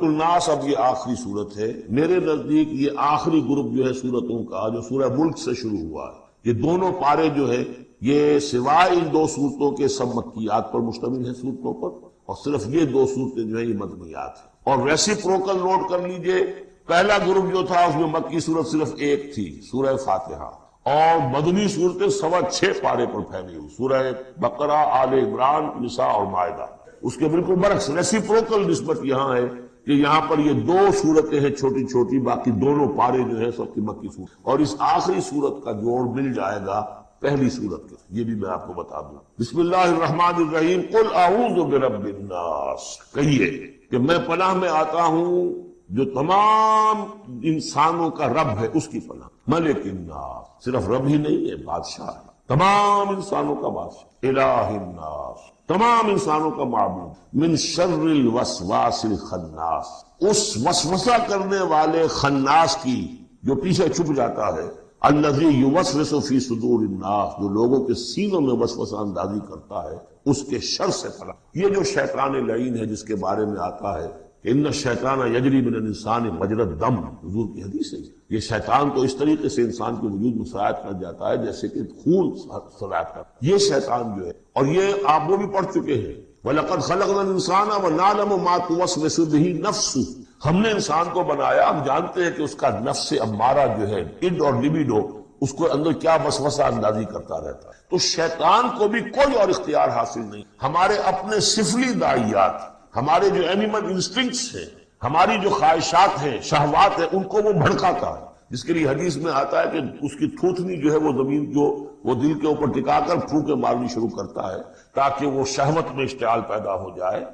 الناس اب یہ آخری صورت ہے، میرے نزدیک یہ آخری گروپ جو ہے صورتوں کا جو سورہ ملک سے شروع ہوا ہے، یہ دونوں پارے جو ہے یہ سوائے ان دو صورتوں کے سب مکیات پر مشتمل ہیں صورتوں پر، اور صرف یہ دو صورتیں جو ہیں یہ مدنیات ہیں۔ اور ریسیپروکل نوٹ کر لیجئے، پہلا گروپ جو تھا اس میں مکی صورت صرف ایک تھی، سورہ فاتحہ، اور مدنی صورتیں 6.25 پارے پر پھیلی ہوئی، سورہ بقرہ، آل عمران، نساء اور مائدہ۔ اس کے بالکل برعکس ریسیپروکل نسبت یہاں ہے کہ یہاں پر یہ دو صورتیں ہیں چھوٹی چھوٹی، باقی دونوں پارے جو ہے سب کی مکی صورت، اور اس آخری صورت کا جوڑ مل جائے گا پہلی صورت کے، یہ بھی میں آپ کو بتا دوں۔ بسم اللہ الرحمن الرحیم، قل اعوذ برب الناس، کہیے کہ میں پناہ میں آتا ہوں جو تمام انسانوں کا رب ہے اس کی پناہ، ملک الناس، صرف رب ہی نہیں ہے، بادشاہ ہے، تمام انسانوں کا بادشاہ، الہ الناس، تمام انسانوں کا معبود، من شر الوسواس الخناس، اس وسوسہ کرنے والے خناس کی جو پیچھے چھپ جاتا ہے، الذی یوسوس فی صدور الناس، جو لوگوں کے سینوں میں وسوسہ اندازی کرتا ہے، اس کے شر سے پناہ۔ یہ جو شیطان لعین ہے جس کے بارے میں آتا ہے ان الشیطان یجری من الانسان مجری الدم، حضور کی حدیث ہے، یہ شیطان تو اس طریقے سے انسان کے وجود میں سرایت کر جاتا ہے جیسے کہ خون سرایت کرتا ہے، یہ شیطان جو ہے، اور یہ آپ وہ بھی پڑھ چکے ہیں، وَلَقَدْ خَلَقْنَا الْإِنسَانَ وَنَعْلَمُ مَا تُوَسْوِسُ بِهِ نَفْسُهُ، ہم نے انسان کو بنایا، ہم جانتے ہیں کہ اس کا نفس امارہ جو ہے، اڈ اور لبیڈو، اس کو اندر کیا وسوسہ اندازی کرتا رہتا ہے۔ تو شیطان کو بھی کوئی اور اختیار حاصل نہیں، ہمارے اپنے سفلی داعیات، ہمارے جو اینیمل انسٹنکٹس ہیں، ہماری جو خواہشات ہیں، شہوات ہیں، ان کو وہ بھڑکاتا ہے، جس کے لیے حدیث میں آتا ہے کہ اس کی تھوتنی جو ہے وہ زمین جو وہ دل کے اوپر ٹکا کر پھونکے مارنی شروع کرتا ہے تاکہ وہ شہوت میں اشتعال پیدا ہو جائے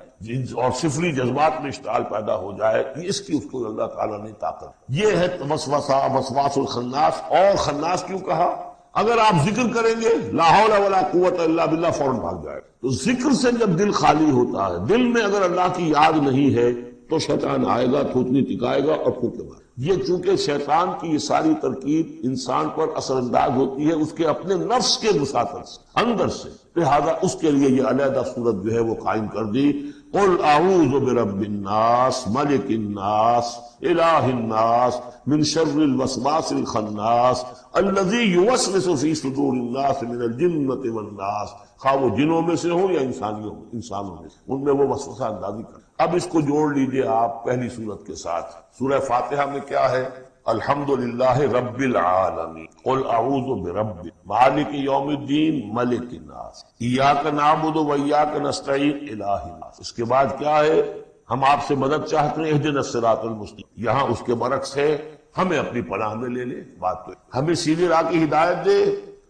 اور سفلی جذبات میں اشتعال پیدا ہو جائے، اس کی اس کو اللہ تعالیٰ نے طاقت۔ یہ ہے وسوسہ، وسواس الخناس۔ اور خناس کیوں کہا؟ اگر آپ ذکر کریں گے لا حول ولا قوت الا باللہ، فوراً بھاگ جائے۔ تو ذکر سے جب دل خالی ہوتا ہے، دل میں اگر اللہ کی یاد نہیں ہے تو شیطان آئے گا، تھوتنی ٹکائے گا اور پھونکے مارے۔ یہ چونکہ شیطان کی یہ ساری ترکیب انسان پر اثر انداز ہوتی ہے اس کے اپنے نفس کے وساطت سے، اندر سے، لہذا اس کے لیے یہ علیحدہ صورت جو ہے وہ قائم کر دی۔ قل اعوذ برب الناس، ملک الناس، الہ الناس، من شر الوسواس الخناس، الذی یوسوس فی صدور الناس من الجنۃ والناس، خواہ وہ جنوں میں سے ہوں یا انسانوں میں سے، ان میں وہ وسوسہ اندازی کرتے۔ اب اس کو جوڑ لیجئے آپ پہلی صورت کے ساتھ۔ سورہ فاتحہ میں کیا ہے؟ الحمدللہ رب العالمین، قل اعوذ برب مالک یوم الدین، ملک الناس، ایاک نعبد و ایاک نستعین، الہ الناس۔ اس کے بعد کیا ہے؟ ہم آپ سے مدد چاہتے ہیں، اہدنا الصراط المستقیم۔ یہاں اس کے برعکس ہے، ہمیں اپنی پناہ میں لے لے، بات تو ہمیں سیدھی راہ کی ہدایت دے،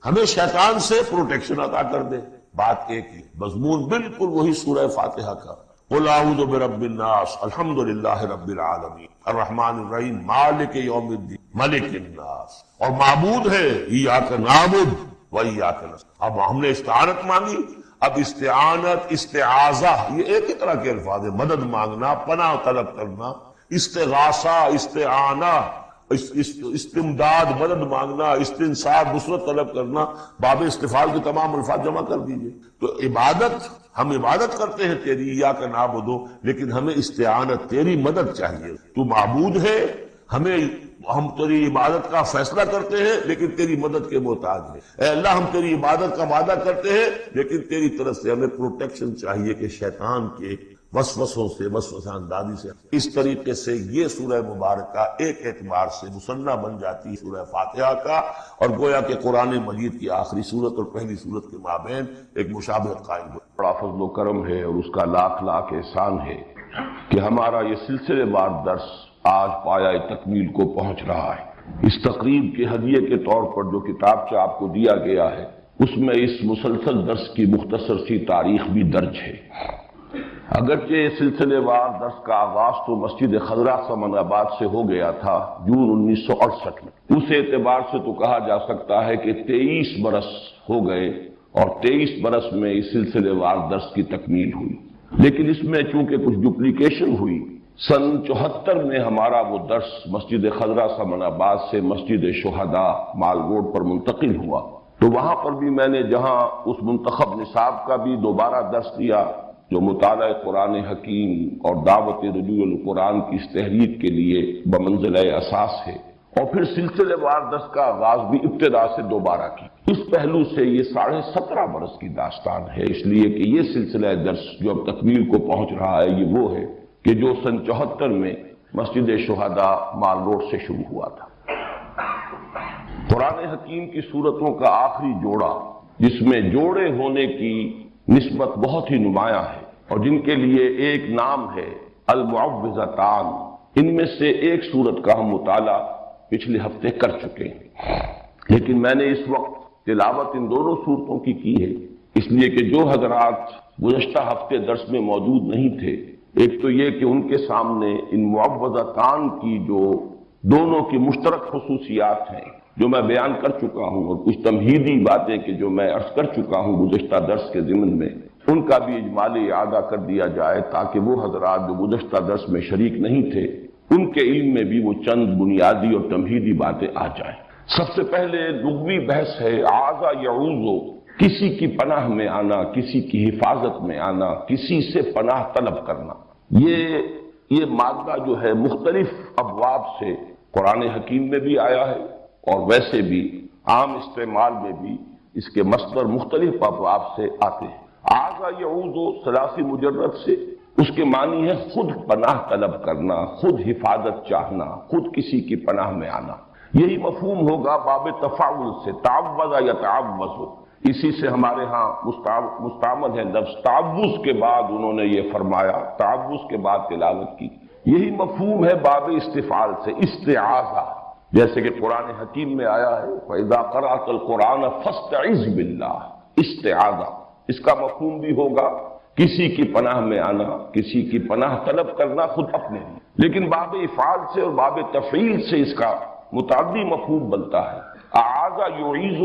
ہمیں شیطان سے پروٹیکشن عطا کر دے، بات ایک ہی، مضمون بالکل وہی سورہ فاتحہ کا۔ قل اعوذ برب الناس، الحمدللہ رب العالمین، الرحمن الرحیم، مالک یوم الدین، ملک الناس، اور معبود ہے ایاک نعبد و ایاک نستعین۔ اب ہم نے استعانت مانگی، اب استعانت، استعاذہ، یہ ایک ہی طرح کے الفاظ ہیں، مدد مانگنا، پناہ طلب کرنا، استغاثہ، استعانہ، استمداد، مدد مانگنا، استنصار، نصرت طلب کرنا، باب استفعال کے تمام الفاظ جمع کر دیجئے۔ تو عبادت، ہم عبادت کرتے ہیں تیری، ایاک نعبد، لیکن ہمیں استعانت، تیری مدد چاہیے، تو معبود ہے، ہم تیری عبادت کا فیصلہ کرتے ہیں لیکن تیری مدد کے محتاج ہیں۔ اے اللہ، ہم تیری عبادت کا وعدہ کرتے ہیں لیکن تیری طرف سے ہمیں پروٹیکشن چاہیے کہ شیطان کے وسوسوں سے، وسوسہ اندازی سے۔ اس طریقے سے یہ سورہ مبارکہ ایک اعتبار سے مثنیٰ بن جاتی ہے سورہ فاتحہ کا، اور گویا کہ قرآن مجید کی آخری سورت اور پہلی سورت کے مابین ایک مشابہت قائم ہو۔ بڑا فضل و کرم ہے اور اس کا لاکھ لاکھ احسان ہے کہ ہمارا یہ سلسلے وار درس آج پایہ تکمیل کو پہنچ رہا ہے۔ اس تقریب کے ہدیے کے طور پر جو کتابچہ آپ کو دیا گیا ہے اس میں اس مسلسل درس کی مختصر سی تاریخ بھی درج ہے۔ اگرچہ سلسلے وار درس کا آغاز تو مسجد خضرا سمن آباد سے ہو گیا تھا جون 1968 میں، اس اعتبار سے تو کہا جا سکتا ہے کہ 23 برس ہو گئے اور 23 برس میں اس سلسلے وار درس کی تکمیل ہوئی، لیکن اس میں چونکہ کچھ ڈپلیکیشن ہوئی، سن 74 میں ہمارا وہ درس مسجد خضرا سمن آباد سے مسجد شہداء مال روڈ پر منتقل ہوا، تو وہاں پر بھی میں نے جہاں اس منتخب نصاب کا بھی دوبارہ درس دیا جو مطالعہ قرآن حکیم اور دعوت رجوع القرآن کی اس تحریک کے لیے بمنزلہ اساس ہے، اور پھر سلسلے وار درس کا آغاز بھی ابتدا سے دوبارہ کی۔ اس پہلو سے یہ 17.5 برس کی داستان ہے، اس لیے کہ یہ سلسلہ درس جو اب تکمیل کو پہنچ رہا ہے یہ وہ ہے کہ جو سن 74 میں مسجد شہداء مال روڈ سے شروع ہوا تھا۔ قرآن حکیم کی سورتوں کا آخری جوڑا، جس میں جوڑے ہونے کی نسبت بہت ہی نمایاں ہے اور جن کے لیے ایک نام ہے المعوذتان، ان میں سے ایک سورت کا ہم مطالعہ پچھلے ہفتے کر چکے ہیں، لیکن میں نے اس وقت تلاوت ان دونوں سورتوں کی ہے، اس لیے کہ جو حضرات گزشتہ ہفتے درس میں موجود نہیں تھے، ایک تو یہ کہ ان کے سامنے ان معوذتان کی جو دونوں کی مشترک خصوصیات ہیں جو میں بیان کر چکا ہوں، اور کچھ تمہیدی باتیں کہ جو میں عرض کر چکا ہوں گزشتہ درس کے ضمن میں، ان کا بھی اجمالی اعادہ کر دیا جائے تاکہ وہ حضرات جو گزشتہ درس میں شریک نہیں تھے ان کے علم میں بھی وہ چند بنیادی اور تمہیدی باتیں آ جائیں۔ سب سے پہلے لغوی بحث ہے اعاذ یعوذ، کسی کی پناہ میں آنا، کسی کی حفاظت میں آنا، کسی سے پناہ طلب کرنا۔ یہ مادہ جو ہے مختلف ابواب سے قرآن حکیم میں بھی آیا ہے اور ویسے بھی عام استعمال میں بھی اس کے مصدر مختلف ابواب سے آتے ہیں۔ اعاذ یعوذ ثلاثی مجرد سے اس کے معنی ہے خود پناہ طلب کرنا، خود حفاظت چاہنا، خود کسی کی پناہ میں آنا۔ یہی مفہوم ہوگا باب تفاعل سے، تعوذ یتعوذ، اسی سے ہمارے ہاں مستعمل ہے لفظ تعوذ کے بعد انہوں نے یہ فرمایا، تعوذ کے بعد تلاوت کی۔ یہی مفہوم ہے باب استفعال سے، استعاذہ، جیسے کہ قرآن حکیم میں آیا ہے فَإِذَا قَرَأْتَ الْقُرْآنَ فَاسْتَعِذْ بِاللَّهِ، استعاذہ۔ اس کا مفہوم بھی ہوگا کسی کی پناہ میں آنا، کسی کی پناہ طلب کرنا خود اپنے لیے، لیکن باب افعال سے اور باب تفعیل سے اس کا متعدی مفہوم بنتا ہے۔ اعاذ یعیذ،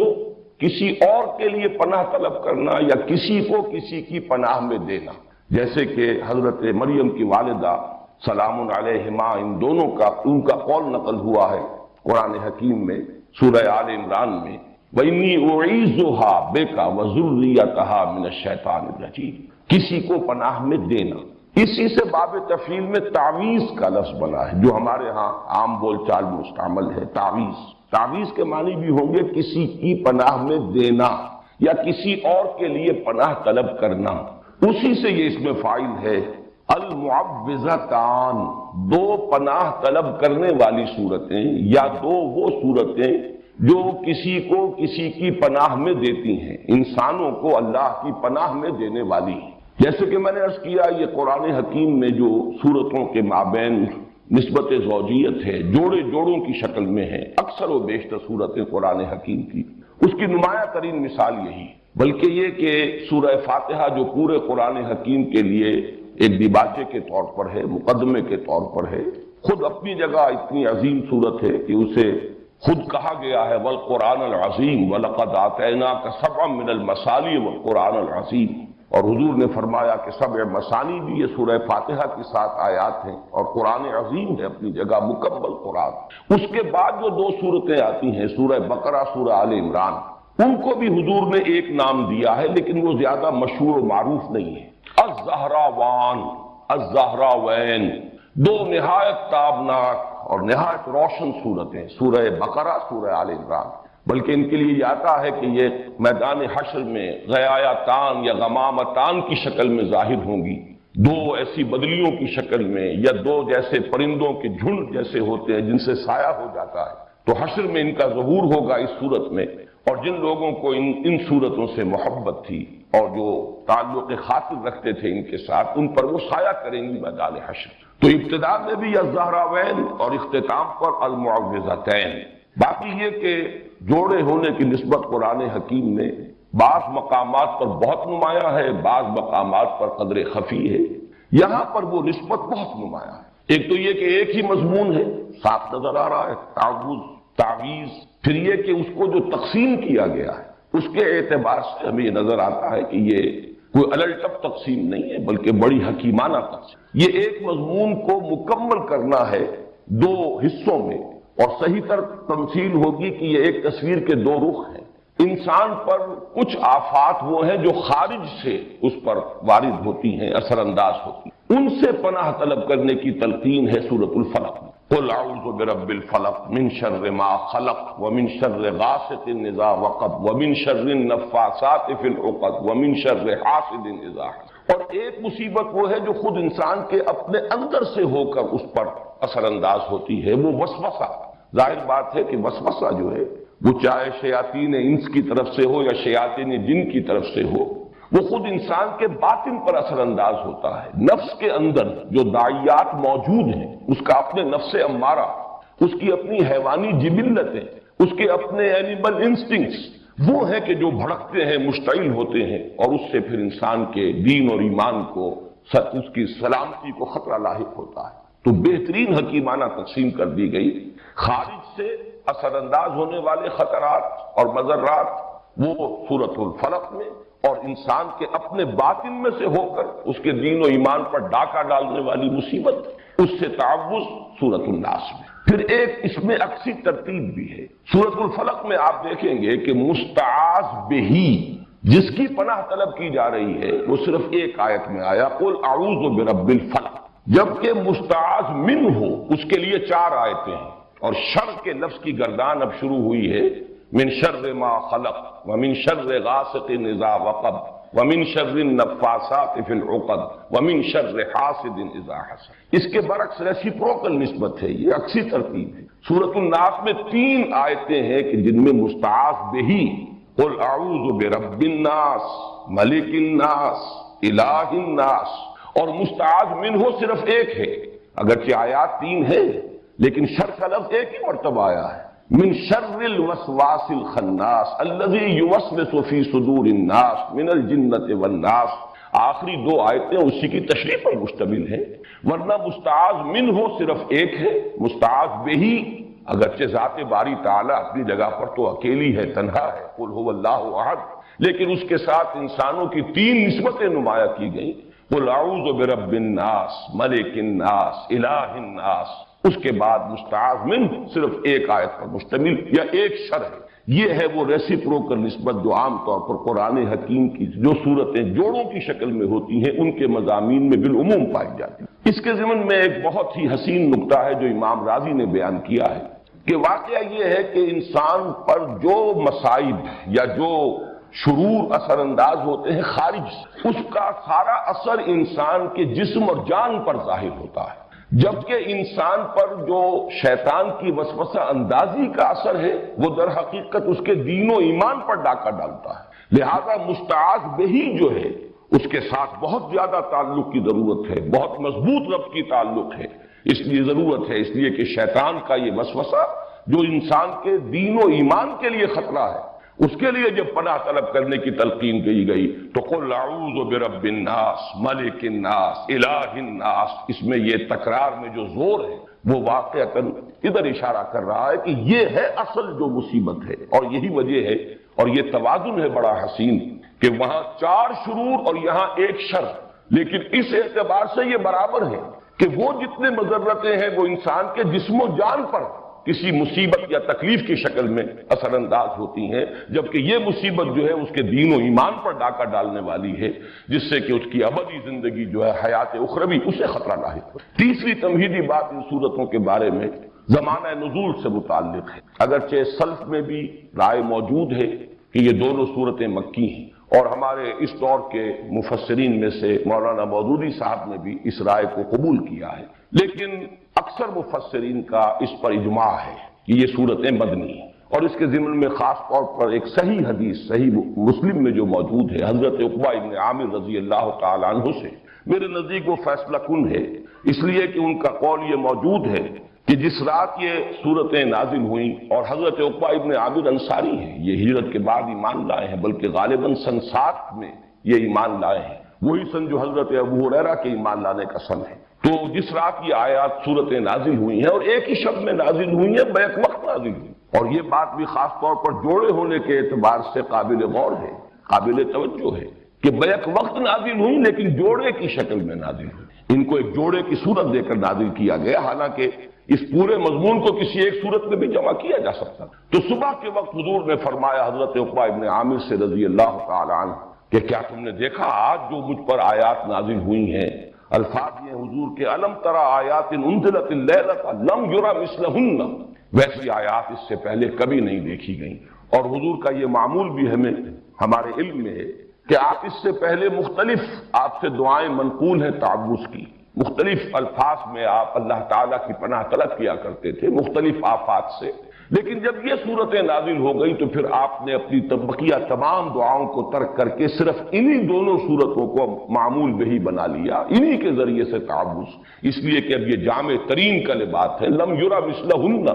کسی اور کے لیے پناہ طلب کرنا یا کسی کو کسی کی پناہ میں دینا، جیسے کہ حضرت مریم کی والدہ سلام علیہما، ان دونوں کا ان کا قول نقل ہوا ہے قرآن حکیم میں سورہ آل عمران میں، وَإِنِّي أُعِيذُهَا بِكَ وَذُرِّيَّتَهَا مِنَ الشَّيْطَانِ الرَّجِيمِ، کسی کو پناہ میں دینا۔ اسی سے باب تفعیل میں تعویذ کا لفظ بنا ہے جو ہمارے ہاں عام بول چال میں مستعمل ہے، تعویذ۔ تعویذ کے معنی بھی ہوں گے کسی کی پناہ میں دینا یا کسی اور کے لیے پناہ طلب کرنا۔ اسی سے یہ اس میں فاعل ہے المعوذتان، دو پناہ طلب کرنے والی صورتیں یا دو وہ صورتیں جو کسی کو کسی کی پناہ میں دیتی ہیں، انسانوں کو اللہ کی پناہ میں دینے والی ہیں۔ جیسے کہ میں نے عرض کیا یہ قرآن حکیم میں جو صورتوں کے مابین نسبت زوجیت ہے، جوڑے جوڑوں کی شکل میں ہے، اکثر و بیشتر صورتیں قرآن حکیم کی، اس کی نمایاں ترین مثال یہی، بلکہ یہ کہ سورہ فاتحہ جو پورے قرآن حکیم کے لیے ایک دیباچے کے طور پر ہے، مقدمے کے طور پر ہے، خود اپنی جگہ اتنی عظیم صورت ہے کہ اسے خود کہا گیا ہے والقرآن العظیم وَلَقَدْ آتَيْنَاكَ سَبْعًا مِنَ الْمَثَانِي وَالْقُرْآنَ الْعَظِيمِ، اور حضور نے فرمایا کہ سبع مثانی بھی یہ سورہ فاتحہ کی 7 آیات ہیں اور قرآن عظیم ہے اپنی جگہ مکمل قرآن۔ اس کے بعد جو دو صورتیں آتی ہیں سورہ بقرہ، سورہ آل عمران، ان کو بھی حضور نے ایک نام دیا ہے لیکن وہ زیادہ مشہور و معروف نہیں ہے۔ الزہراوان، الزہراوین، دو نہایت تابناک اور نہایت روشن صورتیں، سورہ بقرہ، سورہ آل عمران، بلکہ ان کے لیے یہ آتا ہے کہ یہ میدان حشر میں غیایتان یا غمامتان کی شکل میں ظاہر ہوں گی، دو ایسی بدلیوں کی شکل میں یا دو جیسے پرندوں کے جھنڈ جیسے ہوتے ہیں جن سے سایہ ہو جاتا ہے، تو حشر میں ان کا ظہور ہوگا اس صورت میں، اور جن لوگوں کو ان صورتوں سے محبت تھی اور جو تعلق خاطر رکھتے تھے ان کے ساتھ، ان پر وہ سایہ کریں گی میدان حشر۔ تو ابتدا میں بھی الزہراوین اور اختتام پر المعوذتین۔ باقی یہ کہ جوڑے ہونے کی نسبت قرآن حکیم میں بعض مقامات پر بہت نمایاں ہے، بعض مقامات پر قدر خفی ہے، یہاں پر وہ نسبت بہت نمایاں ہے۔ ایک تو یہ کہ ایک ہی مضمون ہے، صاف نظر آ رہا ہے، تعوذ، تعویذ، پھر یہ کہ اس کو جو تقسیم کیا گیا ہے اس کے اعتبار سے ہمیں یہ نظر آتا ہے کہ یہ کوئی الٹپ تقسیم نہیں ہے بلکہ بڑی حکیمانہ تقسیم۔ یہ ایک مضمون کو مکمل کرنا ہے دو حصوں میں، اور صحیح تر تمثیل ہوگی کہ یہ ایک تصویر کے دو رخ ہیں، انسان پر کچھ آفات وہ ہیں جو خارج سے اس پر وارد ہوتی ہیں، اثر انداز ہوتی ہیں، ان سے پناہ طلب کرنے کی تلقین ہے سورۃ الفلق میں۔ قل اعوذ برب الفلق من شر ما خلق ومن شر غاسق اذا وقب ومن شر النفاثات فی العقد ومن شر حاسد اذا حسد۔ اور ایک مصیبت وہ ہے جو خود انسان کے اپنے اندر سے ہو کر اس پر اثر انداز ہوتی ہے، وہ وسوسہ۔ ظاہر بات ہے کہ وسوسہ جو ہے وہ چاہے شیاطین انس کی طرف سے ہو یا شیاطین جن کی طرف سے ہو، وہ خود انسان کے باطن پر اثر انداز ہوتا ہے۔ نفس کے اندر جو داعیات موجود ہیں، اس کا اپنے نفس امارہ، اس کی اپنی حیوانی جبلتیں، اس کے اپنے اینیمل انسٹنکٹس، وہ ہیں کہ جو بھڑکتے ہیں، مشتعل ہوتے ہیں، اور اس سے پھر انسان کے دین اور ایمان کو، اس کی سلامتی کو خطرہ لاحق ہوتا ہے۔ تو بہترین حکیمانہ تقسیم کر دی گئی، خارج سے اثر انداز ہونے والے خطرات اور مضرات وہ سورۃ الفلق میں، اور انسان کے اپنے باطن میں سے ہو کر اس کے دین و ایمان پر ڈاکہ ڈالنے والی مصیبت، اس سے تعوذ سورۃ الناس میں۔ پھر ایک اس میں عکسی ترتیب بھی ہے۔ سورۃ الفلق میں آپ دیکھیں گے کہ مستعاذ بہی، جس کی پناہ طلب کی جا رہی ہے، وہ صرف ایک آیت میں آیا، قل اعوذ برب الفلق، جبکہ مستعاذ من ہو اس کے لیے 4 آیتیں ہیں، اور شر کے لفظ کی گردان اب شروع ہوئی ہے، من شر ما خلق ومن شر غاسق اذا وقب ومن شر النفاثات فی العقد ومن شر حاسد اذا حسد۔ اس کے برعکس ریسیپروکل نسبت ہے، یہ عکسی ترتیب ہے۔ سورۃ الناس میں 3 آیتیں ہیں کہ جن میں مستعاذ بہی، قل اعوذ برب الناس ملک الناس الہ الناس، اور مستعاذ منہ صرف ایک ہے، اگرچہ آیات 3 ہیں لیکن شر کا لفظ ایک ہی مرتبہ آیا ہے، من شر الوسواس الخناس الذی یوسوس فی صدور الناس من الجنۃ والناس۔ آخری 2 آیتیں اسی کی تشریح پر مشتمل ہیں، ورنہ مستعاذ منہ صرف ایک ہے، مستعاذ بہی اگرچہ ذات باری تعالی اپنی جگہ پر تو اکیلی ہے، تنہا ہے، قل هو اللہ احد، لیکن اس کے ساتھ انسانوں کی 3 نسبتیں نمایاں کی گئیں، قل اعوذ برب الناس ملک الناس الہ الناس۔ اس کے بعد مستعاذ من صرف ایک آیت پر مشتمل یا ایک شر ہے۔ یہ ہے وہ ریسیپروکل نسبت جو عام طور پر قرآن حکیم کی جو صورتیں جوڑوں کی شکل میں ہوتی ہیں ان کے مضامین میں بالعموم پائی جاتی ہیں۔ اس کے ضمن میں ایک بہت ہی حسین نکتہ ہے جو امام راضی نے بیان کیا ہے کہ واقعہ یہ ہے کہ انسان پر جو مصائب یا جو شرور اثر انداز ہوتے ہیں خارج سے، اس کا سارا اثر انسان کے جسم اور جان پر ظاہر ہوتا ہے، جبکہ انسان پر جو شیطان کی وسوسہ اندازی کا اثر ہے وہ در حقیقت اس کے دین و ایمان پر ڈاکہ ڈالتا ہے۔ لہذا مستعاذ بہی جو ہے اس کے ساتھ بہت زیادہ تعلق کی ضرورت ہے، بہت مضبوط ربط کی تعلق ہے، اس لیے ضرورت ہے، اس لیے کہ شیطان کا یہ وسوسہ جو انسان کے دین و ایمان کے لیے خطرہ ہے، اس کے لیے جب پناہ طلب کرنے کی تلقین کی گئی تو قل اعوذ برب الناس ملک الناس الہ الناس، اس میں یہ تکرار میں جو زور ہے وہ واقعتاً ادھر اشارہ کر رہا ہے کہ یہ ہے اصل جو مصیبت ہے، اور یہی وجہ ہے، اور یہ توازن ہے بڑا حسین کہ وہاں 4 شرور اور یہاں ایک شر، لیکن اس اعتبار سے یہ برابر ہے کہ وہ جتنے مضرتیں ہیں وہ انسان کے جسم و جان پر کسی مصیبت یا تکلیف کی شکل میں اثر انداز ہوتی ہیں، جبکہ یہ مصیبت جو ہے اس کے دین و ایمان پر ڈاکہ ڈالنے والی ہے، جس سے کہ اس کی ابدی زندگی جو ہے حیات اخروی اسے خطرہ لاحق ہو۔ تیسری تمہیدی بات ان صورتوں کے بارے میں زمانہ نزول سے متعلق ہے، اگرچہ سلف میں بھی رائے موجود ہے کہ یہ دونوں صورتیں مکی ہیں، اور ہمارے اس دور کے مفسرین میں سے مولانا مودودی صاحب نے بھی اس رائے کو قبول کیا ہے، لیکن اکثر مفسرین کا اس پر اجماع ہے کہ یہ صورتیں مدنی ہیں، اور اس کے ضمن میں خاص طور پر ایک صحیح حدیث صحیح مسلم میں جو موجود ہے حضرت عقبہ ابن عامر رضی اللہ تعالیٰ عنہ سے، میرے نزدیک وہ فیصلہ کن ہے، اس لیے کہ ان کا قول یہ موجود ہے کہ جس رات یہ صورتیں نازل ہوئیں، اور حضرت عقبہ ابن عامر انصاری ہیں، یہ ہجرت کے بعد ایمان لائے ہیں، بلکہ غالباً سن 7 میں یہ ایمان لائے ہیں، وہی سن جو حضرت ابو ہریرہ کے ایمان لانے کا سن ہے۔ تو جس رات یہ آیات صورتیں نازل ہوئی ہیں اور ایک ہی شب میں نازل ہوئی ہیں، بیک وقت نازل ہوئی، اور یہ بات بھی خاص طور پر جوڑے ہونے کے اعتبار سے قابل غور ہے، قابل توجہ ہے کہ بیک وقت نازل ہوئی لیکن جوڑے کی شکل میں نازل ہوئی، ان کو ایک جوڑے کی صورت دے کر نازل کیا گیا، حالانکہ اس پورے مضمون کو کسی ایک صورت میں بھی جمع کیا جا سکتا. تو صبح کے وقت حضور نے فرمایا حضرت عقبہ ابن عامر سے رضی اللہ تعالی عنہ کہ کیا تم نے دیکھا آج جو مجھ پر آیات نازل ہوئی ہیں، الفاظ یہ حضور کے الم ترى آیات انزلت اللیلۃ لم یری مثلہن، ویسی آیات اس سے پہلے کبھی نہیں دیکھی گئیں. اور حضور کا یہ معمول بھی ہمارے علم میں ہے کہ آپ اس سے پہلے مختلف آپ سے دعائیں منقول ہیں تعوذ کی، مختلف الفاظ میں آپ اللہ تعالیٰ کی پناہ طلب کیا کرتے تھے مختلف آفات سے. لیکن جب یہ صورتیں نازل ہو گئی تو پھر آپ نے اپنی بقیہ تمام دعاؤں کو ترک کر کے صرف انہی دونوں صورتوں کو معمول بہی بنا لیا، انہی کے ذریعے سے تعوذ. اس لیے کہ اب یہ جامع ترین کلمات ہیں، لم یری مثلہن،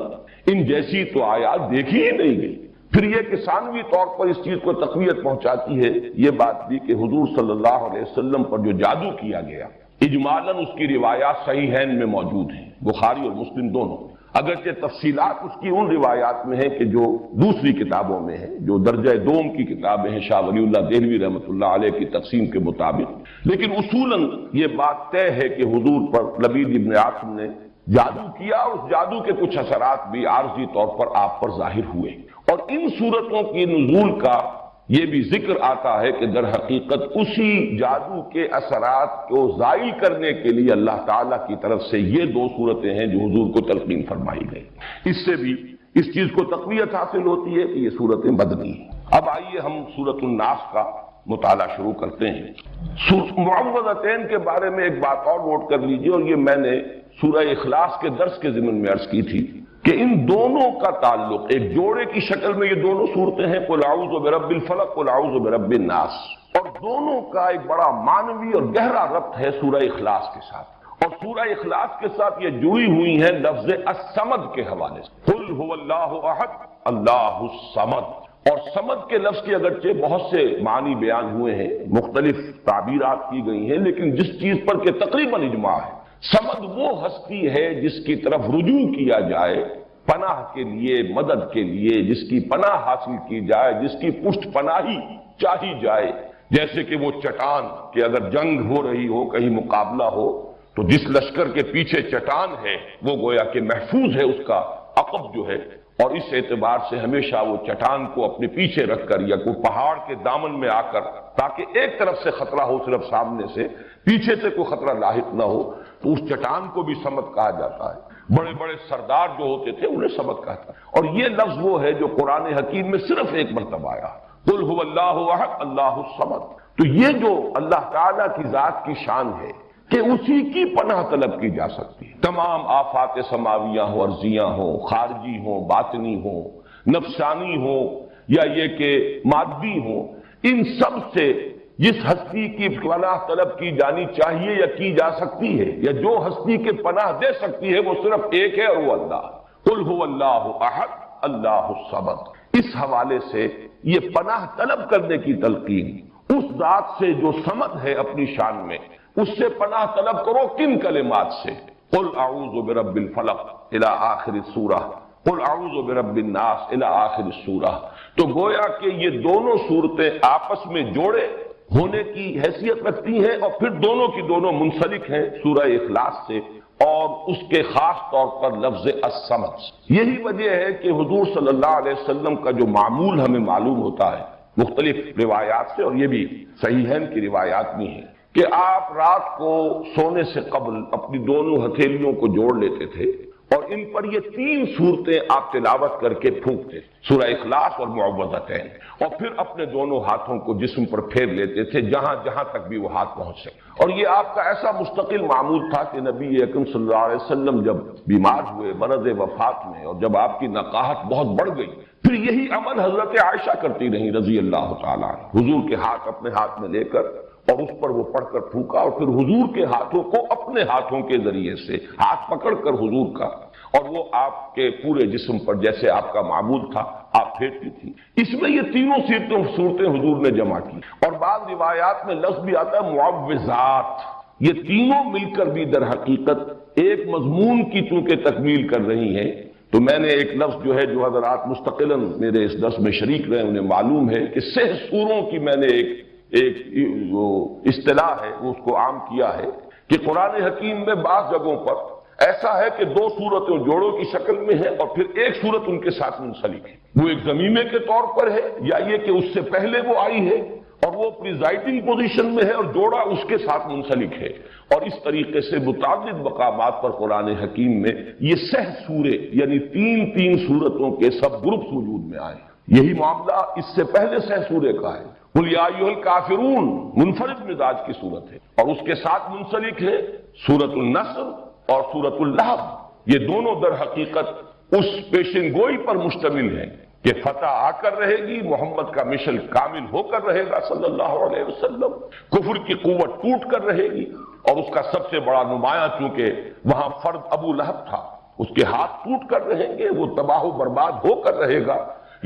ان جیسی تو آیات دیکھی ہی نہیں گئی. پھر یہ کہ ثانوی طور پر اس چیز کو تقویت پہنچاتی ہے یہ بات بھی کہ حضور صلی اللہ علیہ وسلم پر جو جادو کیا گیا اجمالاً اس کی روایات صحیحین میں موجود ہیں، بخاری اور مسلم دونوں. اگرچہ تفصیلات اس کی ان روایات میں ہیں کہ جو دوسری کتابوں میں ہیں، جو درجہ دوم کی کتابیں ہیں شاہ ولی اللہ دہلوی رحمۃ اللہ علیہ کی تقسیم کے مطابق. لیکن اصولاً یہ بات طے ہے کہ حضور پر لبید ابن عاصم نے جادو کیا اور اس جادو کے کچھ اثرات بھی عارضی طور پر آپ پر ظاہر ہوئے. اور ان صورتوں کی نزول کا یہ بھی ذکر آتا ہے کہ در حقیقت اسی جادو کے اثرات کو زائل کرنے کے لیے اللہ تعالیٰ کی طرف سے یہ دو صورتیں ہیں جو حضور کو تلقین فرمائی گئی. اس سے بھی اس چیز کو تقویت حاصل ہوتی ہے کہ یہ صورتیں بدنی ہیں. اب آئیے ہم سورۃ الناس کا مطالعہ شروع کرتے ہیں. معوذتین کے بارے میں ایک بات اور نوٹ کر لیجئے، اور یہ میں نے سورہ اخلاص کے درس کے ضمن میں عرض کی تھی کہ ان دونوں کا تعلق ایک جوڑے کی شکل میں یہ دونوں صورتیں ہیں، قل اعوذ برب الفلق قل اعوذ برب الناس، اور دونوں کا ایک بڑا معنوی اور گہرا ربط ہے سورہ اخلاص کے ساتھ. اور سورہ اخلاص کے ساتھ یہ جڑی ہوئی ہیں لفظ الصمد کے حوالے سے، قل هو اللہ احد اللہ الصمد. اور صمد کے لفظ کے اگرچہ بہت سے معنی بیان ہوئے ہیں، مختلف تعبیرات کی گئی ہیں، لیکن جس چیز پر کہ تقریباً اجماع ہے، صمد وہ ہستی ہے جس کی طرف رجوع کیا جائے پناہ کے لیے، مدد کے لیے، جس کی پناہ حاصل کی جائے، جس کی پشت پناہی چاہی جائے. جیسے کہ وہ چٹان کہ اگر جنگ ہو رہی ہو، کہیں مقابلہ ہو، تو جس لشکر کے پیچھے چٹان ہے وہ گویا کہ محفوظ ہے اس کا عقب جو ہے، اور اس اعتبار سے ہمیشہ وہ چٹان کو اپنے پیچھے رکھ کر یا کوئی پہاڑ کے دامن میں آ کر، تاکہ ایک طرف سے خطرہ ہو صرف سامنے سے، پیچھے سے کوئی خطرہ لاحق نہ ہو، تو اس چٹان کو بھی صمد کہا جاتا ہے. بڑے بڑے سردار جو ہوتے تھے انہیں صمد کہتا ہے. اور یہ لفظ وہ ہے جو قرآن حکیم میں صرف ایک مرتبہ آیا، قل هو اللہ احد اللہ الصمد. تو یہ جو اللہ تعالیٰ کی ذات کی شان ہے کہ اسی کی پناہ طلب کی جا سکتی ہے. تمام آفات سماویہ ہوں، ارضیاں ہوں، خارجی ہوں، باطنی ہوں، نفسانی ہوں، یا یہ کہ مادی ہوں، ان سب سے جس ہستی کی پناہ طلب کی جانی چاہیے یا کی جا سکتی ہے، یا جو ہستی کے پناہ دے سکتی ہے، وہ صرف ایک ہے اور وہ اللہ. قل هو اللہ احد اللہ الصمد. اس حوالے سے یہ پناہ طلب کرنے کی تلقین اس ذات سے جو صمد ہے اپنی شان میں، اس سے پناہ طلب کرو. کن کلمات سے؟ قل اعوذ برب الفلق الى آخر السورہ، قل اعوذ برب الناس الى آخر السورہ. تو گویا کہ یہ دونوں صورتیں آپس میں جوڑے ہونے کی حیثیت رکھتی ہیں، اور پھر دونوں کی دونوں منسلک ہیں سورہ اخلاص سے اور اس کے خاص طور پر لفظ الصمد. یہی وجہ ہے کہ حضور صلی اللہ علیہ وسلم کا جو معمول ہمیں معلوم ہوتا ہے مختلف روایات سے، اور یہ بھی صحیحین کی روایات میں ہے، کہ آپ رات کو سونے سے قبل اپنی دونوں ہتھیلیوں کو جوڑ لیتے تھے اور ان پر یہ 3 صورتیں آپ تلاوت کر کے پھونکتے، سورہ اخلاص اور معوذتین، اور پھر اپنے دونوں ہاتھوں کو جسم پر پھیر لیتے تھے جہاں جہاں تک بھی وہ ہاتھ پہنچ سکے. اور یہ آپ کا ایسا مستقل معمول تھا کہ نبی اکرم صلی اللہ علیہ وسلم جب بیمار ہوئے مرض وفات میں، اور جب آپ کی نقاہت بہت بڑھ گئی، پھر یہی عمل حضرت عائشہ کرتی رہی رضی اللہ تعالیٰ عنہ. حضور کے ہاتھ اپنے ہاتھ میں لے کر اور اس پر وہ پڑھ کر پھونکا، اور پھر حضور کے ہاتھوں کو اپنے ہاتھوں کے ذریعے سے ہاتھ پکڑ کر حضور کا، اور وہ آپ کے پورے جسم پر جیسے آپ کا معمول تھا آپ پھیرتی تھی. اس میں یہ تینوں صورتیں حضور نے جمع کی. اور بعض روایات میں لفظ بھی آتا ہے معوذات. یہ تینوں مل کر بھی در حقیقت ایک مضمون کی چونکہ تکمیل کر رہی ہیں. تو میں نے ایک لفظ جو ہے جو حضرات مستقلاً میرے اس درس میں شریک رہے انہیں معلوم ہے کہ 6 سوروں کی میں نے ایک اصطلاح ہے وہ اس کو عام کیا ہے کہ قرآن حکیم میں بعض جگہوں پر ایسا ہے کہ دو صورتیں جوڑوں کی شکل میں ہے اور پھر ایک صورت ان کے ساتھ منسلک ہے، وہ ایک ضمیمے کے طور پر ہے، یا یہ کہ اس سے پہلے وہ آئی ہے اور وہ پریزائڈنگ پوزیشن میں ہے اور جوڑا اس کے ساتھ منسلک ہے، اور اس طریقے سے متعدد مقامات پر قرآن حکیم میں یہ سہ سورے یعنی تین صورتوں کے سب گروپس وجود میں آئے۔ یہی معاملہ اس سے پہلے سہ سورے کا ہے، قل یا ایھا الکافرون منفرد مزاج کی صورت ہے، اور اس کے ساتھ منسلک ہے سورۃ النصر اور سورۃ اللہب۔ یہ دونوں در حقیقت اس پیشن گوئی پر مشتمل ہیں کہ فتح آ کر رہے گی، محمد کا مشن کامل ہو کر رہے گا صلی اللہ علیہ وسلم، کفر کی قوت ٹوٹ کر رہے گی، اور اس کا سب سے بڑا نمایاں چونکہ وہاں فرد ابو لہب تھا، اس کے ہاتھ ٹوٹ کر رہیں گے، وہ تباہ و برباد ہو کر رہے گا۔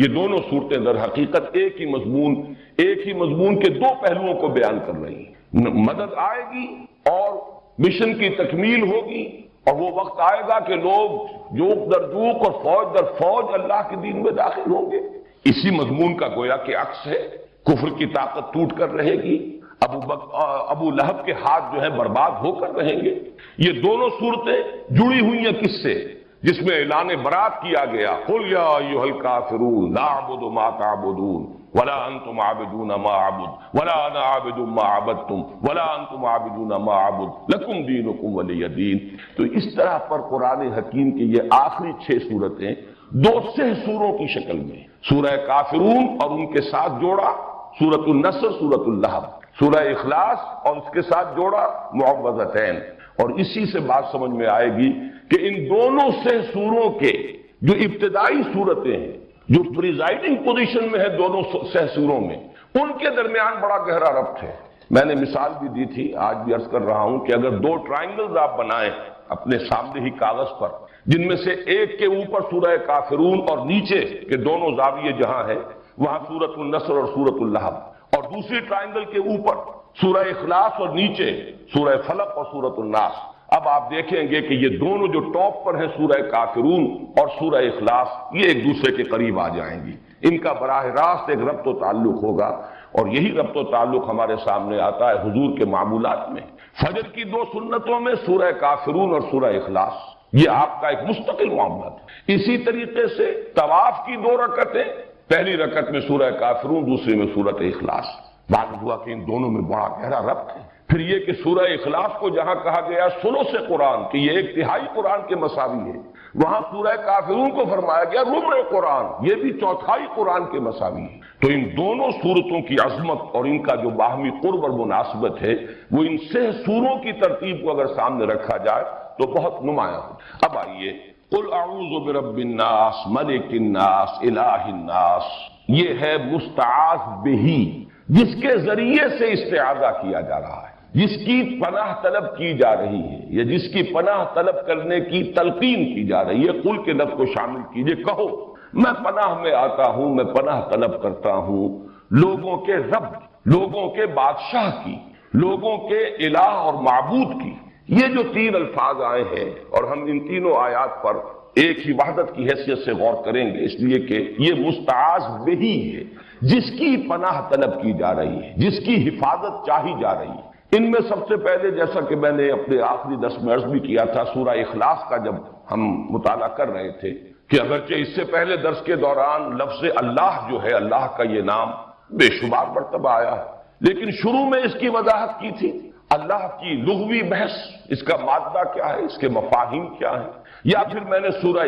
یہ دونوں صورتیں در حقیقت ایک ہی مضمون کے دو پہلوؤں کو بیان کر رہی ہیں۔ مدد آئے گی اور مشن کی تکمیل ہوگی، اور وہ وقت آئے گا کہ لوگ جوک در جوک اور فوج در فوج اللہ کے دین میں داخل ہوں گے۔ اسی مضمون کا گویا کہ عکس ہے، کفر کی طاقت ٹوٹ کر رہے گی، ابو لہب کے ہاتھ جو ہیں برباد ہو کر رہیں گے۔ یہ دونوں صورتیں جڑی ہوئی ہیں کس سے؟ جس میں اعلان برات کیا گیا، قل یا ایھا الکافرون لا اعبد ما تعبدون ولا انتم عابدون ما اعبد ولا انا عابد ما عبدتم ولا انتم عابدون ما اعبد لکم دینکم ولی دین۔ تو اس طرح پر قرآن حکیم کی یہ آخری 6 صورتیں دو سہ سوروں کی شکل میں، سورہ کافرون اور ان کے ساتھ جوڑا سورۃ النصر، سورۃ اللہب، سورہ اخلاص اور اس کے ساتھ جوڑا معوذتین۔ اور اسی سے بات سمجھ میں آئے گی کہ ان دونوں سے سوروں کے جو ابتدائی صورتیں ہیں، جو پریزائڈنگ پوزیشن میں ہے دونوں سہ سوروں میں، ان کے درمیان بڑا گہرا ربط ہے۔ میں نے مثال بھی دی تھی، آج بھی عرض کر رہا ہوں کہ اگر 2 ٹرائنگلز آپ بنائیں اپنے سامنے ہی کاغذ پر، جن میں سے ایک کے اوپر سورہ کافرون اور نیچے کے دونوں زاویے جہاں ہیں وہاں سورۃ النصر اور سورۃ اللہب، اور دوسری ٹرائنگل کے اوپر سورہ اخلاص اور نیچے سورہ فلق اور سورۃ الناس، اب آپ دیکھیں گے کہ یہ دونوں جو ٹاپ پر ہیں سورہ کافرون اور سورہ اخلاص، یہ ایک دوسرے کے قریب آ جائیں گی، ان کا براہ راست ایک ربط و تعلق ہوگا، اور یہی ربط و تعلق ہمارے سامنے آتا ہے حضور کے معمولات میں۔ فجر کی 2 سنتوں میں سورہ کافرون اور سورہ اخلاص، یہ آپ کا ایک مستقل معاملہ ہے۔ اسی طریقے سے طواف کی 2 رکعتیں، پہلی رکعت میں سورہ کافرون، دوسری میں سورۃ اخلاص۔ معلوم ہوا کہ ان دونوں میں بڑا گہرا ربط ہے۔ پھر یہ کہ سورہ اخلاص کو جہاں کہا گیا ثلث قرآن کہ یہ 1/3 قرآن کے مساوی ہے، وہاں سورہ کافرون کو فرمایا گیا ربع قرآن، یہ بھی 1/4 قرآن کے مساوی ہے۔ تو ان دونوں صورتوں کی عظمت اور ان کا جو باہمی قرب اور مناسبت ہے وہ ان 6 سوروں کی ترتیب کو اگر سامنے رکھا جائے تو بہت نمایاں ہو۔ اب آئیے، قل اعوذ برب الناس ملک الناس الہ الناس، یہ ہے مستعاذ بہ، جس کے ذریعے سے استعاذہ کیا جا رہا ہے، جس کی پناہ طلب کی جا رہی ہے، یا جس کی پناہ طلب کرنے کی تلقین کی جا رہی ہے۔ قل کے لفظ کو شامل کیجئے، کہو میں پناہ میں آتا ہوں، میں پناہ طلب کرتا ہوں لوگوں کے رب، لوگوں کے بادشاہ کی، لوگوں کے الہ اور معبود کی۔ یہ جو 3 الفاظ آئے ہیں، اور ہم ان تینوں آیات پر ایک ہی وحدت کی حیثیت سے غور کریں گے، اس لیے کہ یہ مستعاذ بہی ہے، جس کی پناہ طلب کی جا رہی ہے، جس کی حفاظت چاہی جا رہی ہے۔ ان میں سب سے پہلے، جیسا کہ میں نے اپنے آخری درس میں عرض بھی کیا تھا، سورہ اخلاص کا جب ہم مطالعہ کر رہے تھے کہ اگرچہ اس سے پہلے درس کے دوران لفظ اللہ جو ہے، اللہ کا یہ نام بے شمار مرتبہ آیا ہے، لیکن شروع میں اس کی وضاحت کی تھی اللہ کی لغوی بحث، اس کا مادہ کیا ہے، اس کے مفاہیم کیا ہے، یا پھر میں نے سورہ